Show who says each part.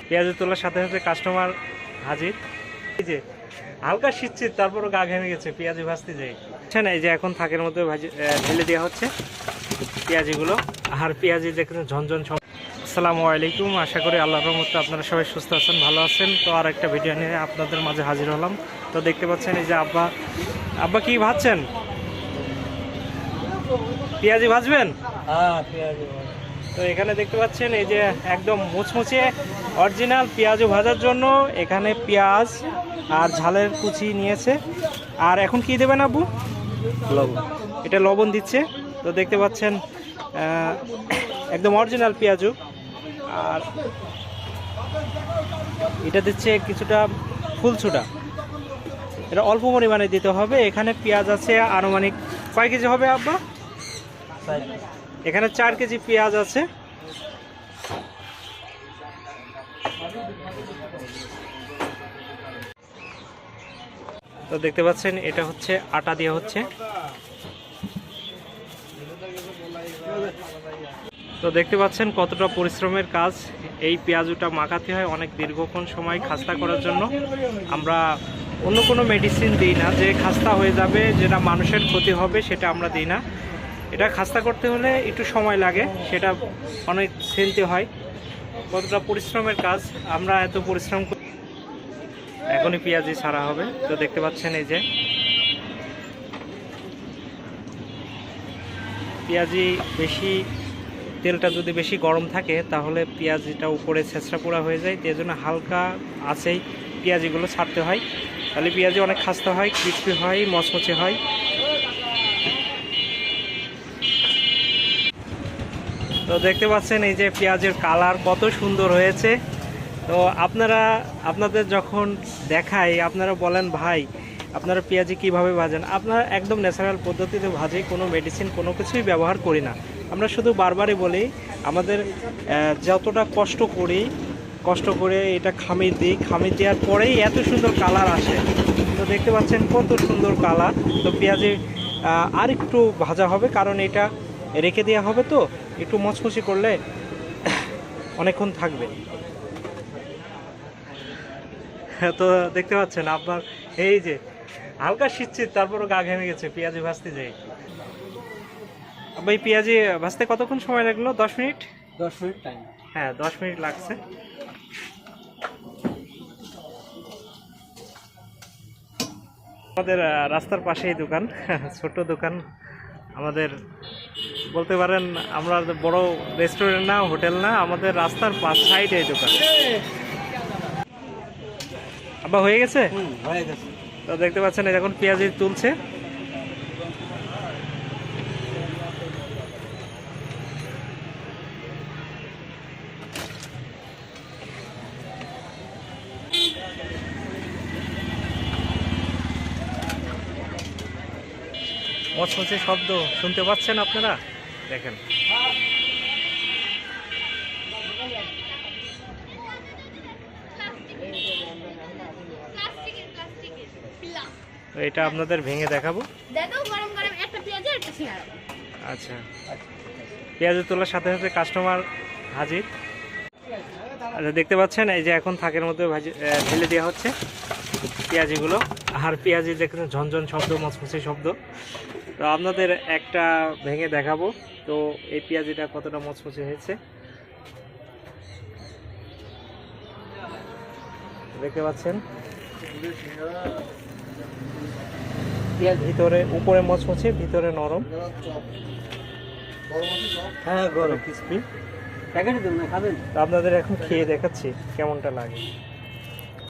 Speaker 1: পেঁয়াজ তোলার সাথে সাথে কাস্টমার হাজির। এই যে হালকা শীত তারপরও গা ঘেমে গেছে পেঁয়াজি ভাজতে যাই। বুঝছেন, এই যে এখন থাকের মধ্যে ঢেলে দেওয়া হচ্ছে পেঁয়াজিগুলো। আর পেঁয়াজি দেখুন ঝনঝন সব। আসসালামু আলাইকুম, আশা করি আল্লাহর রহমতে আপনারা সবাই সুস্থ আছেন, ভালো আছেন। তো আর একটা ভিডিও নিয়ে আপনাদের মাঝে হাজির হলাম। তো দেখতে পাচ্ছেন এই যে আব্বা কি ভাজছেন? পেঁয়াজি ভাজবেন?
Speaker 2: হ্যাঁ, পেঁয়াজি।
Speaker 1: তো এখানে দেখতে পাচ্ছেন এই যে একদম মুচমুচে অরিজিনাল পেঁয়াজু ভাজার জন্য এখানে পেঁয়াজ আর ঝালের কুচি নিয়েছে। আর এখন কি দেবেন আব্বু?
Speaker 2: লবণ।
Speaker 1: এটা লবণ দিচ্ছে। তো দেখতে পাচ্ছেন একদম অরিজিনাল পেঁয়াজু। আর এটা দিচ্ছে কিছুটা ফুলছুটা, এটা অল্প পরিমাণে দিতে হবে। এখানে পেঁয়াজ আছে আনুমানিক কয় কেজি হবে আব্বা? এখানে 4 কেজি পেঁয়াজ আছে। তো দেখতে পাচ্ছেন এটা হচ্ছে আটা দিয়ে হচ্ছে। তো দেখতে পাচ্ছেন কতটা পরিশ্রমের কাজ। এই পেঁয়াজুটা মাখাতে হয় অনেক দীর্ঘক্ষণ সময় খাস্তা করার জন্য। আমরা অন্য কোনো মেডিসিন দিই না যে খাস্তা হয়ে যাবে, যেটা মানুষের ক্ষতি হবে সেটা আমরা দিই না। এটা খাস্তা করতে হলে একটু সময় লাগে, সেটা অনেক সেনতে হয়। কতটা পরিশ্রমের কাজ, আমরা এত পরিশ্রম করি। এখনই পেঁয়াজি ছাড়া হবে। তো দেখতে পাচ্ছেন এই যে পেঁয়াজি তেলটা যদি বেশি গরম থাকে তাহলে পেঁয়াজিটা উপরে ছেঁচড়া পোড়া হয়ে যায়। তাই জন্য হালকা আছেই পেঁয়াজিগুলো ছাড়তে হয়, তাহলে পেঁয়াজি অনেক খাস্তা হয়, ক্রিস্পি হয়, মচমচে হয়। তো দেখতে পাচ্ছেন এই যে পেঁয়াজের কালার কত সুন্দর হয়েছে। তো আপনাদের যখন দেখাই আপনারা বলেন ভাই আপনারা পেঁয়াজি কীভাবে ভাজেন? আপনারা একদম ন্যাচারাল পদ্ধতিতে ভাজি, কোনো মেডিসিন কোনো কিছুই ব্যবহার করি না। আমরা শুধু বারবারই বলি আমাদের যতটা কষ্ট করে এটা খামির দিই, খামির দেওয়ার পরেই এত সুন্দর কালার আসে। তো দেখতে পাচ্ছেন কত সুন্দর কালার। তো পেঁয়াজি আর একটু ভাজা হবে, কারণ এটা রেখে দেওয়া হবে, তো একটু মচমচি করলে অনেকক্ষণ থাকবে। তো দেখতে পাচ্ছেন আপনার এই যে হালকা শীত তারপরও গা ঘেমে গেছে পেঁয়াজি ভাজতে যাই। ভাই পেঁয়াজি ভাজতে কতক্ষণ সময় লাগলো? 10 মিনিট।
Speaker 2: 10 minute time.
Speaker 1: হ্যাঁ, 10 মিনিট লাগছে। আমাদের রাস্তার পাশেই দোকান, ছোট দোকান আমাদের, বলতে পারেন আমরা বড় রেস্টুরেন্ট না, হোটেল না, আমাদের রাস্তার পাশ সাইডে এই দোকান। আব্বা হয়ে গেছে?
Speaker 2: হয়ে গেছে।
Speaker 1: তো দেখতে পাচ্ছেন এখন পেঁয়াজি তুলছে। মচমচে শব্দ শুনতে পাচ্ছেন আপনারা, দেখেন। এটা আপনাদের ভেঙে দেখাবো। আচ্ছা, পেঁয়াজ তোলার সাথে সাথে কাস্টমার হাজির। আচ্ছা, দেখতে পাচ্ছেন এই যে এখন থাকের মধ্যে ঢেলে দেওয়া হচ্ছে পেঁয়াজিগুলো। আর পেঁয়াজি দেখুন ঝনঝন শব্দ, মচমচে শব্দ। তো আপনাদের একটা ভেঙে দেখাবো তো এই পেঁয়াজিটা কতটা মচমচে হয়েছে। দেখতে পাচ্ছেন পেঁয়াজ ভিতরে, উপরে মচমচে, ভিতরে নরম।
Speaker 2: হ্যাঁ, গরম
Speaker 1: ক্রিসপি।
Speaker 2: প্যাকেটে দেবেন না, খাবেন?
Speaker 1: আপনাদের এখন খেয়ে দেখাচ্ছি কেমনটা লাগে।